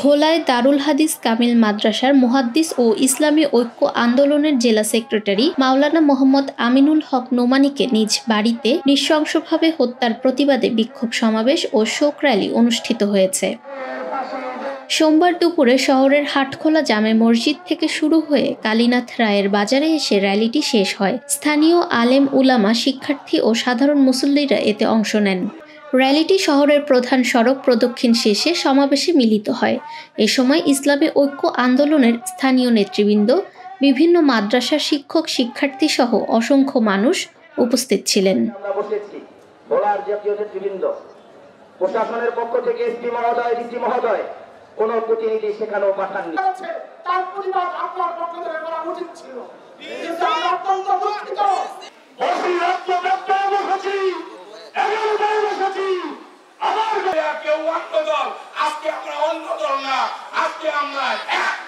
ভোলায় দারুল হাদিস কামিল মাদ্রাসার মুহাদ্দিস ও ইসলামী ঐক্য আন্দোলনের জেলা সেক্রেটারি মাওলানা মোহাম্মদ আমিনুল হক নোমানীকে নিজ বাড়িতে নৃশংসভাবে হত্যার প্রতিবাদে বিক্ষোভ সমাবেশ ও শোক র্যালি অনুষ্ঠিত হয়েছে। সোমবার দুপুরে শহরের হাটখোলা জামে মসজিদ থেকে শুরু হয়ে কালীনাথ রায়ের বাজারে এসে র্যালিটি শেষ হয়। স্থানীয় আলেম উলামা, শিক্ষার্থী ও সাধারণ মুসল্লিরা এতে অংশ নেন। র্যালিটি শহরের প্রধান সড়ক প্রদক্ষিণ শেষে সমাবেশে মিলিত হয়। এ সময় ইসলামী ঐক্য আন্দোলনের স্থানীয় নেতৃবৃন্দ, বিভিন্ন মাদ্রাসার শিক্ষক, শিক্ষার্থী সহ অসংখ্য মানুষ উপস্থিত ছিলেন। প্রশাসনের পক্ষ থেকে এসপি মহোদয়, ডিসি মহোদয় কোন প্রতিনিধি সেখানেও পাঠাননি। তার প্রতিবাদ আপনার পক্ষ থেকে করা উচিত ছিল। আমরা অত্যন্ত দুঃখিত। কেউ অন্য দল, আজকে আমরা অন্য দল না, আজকে আমরা এক।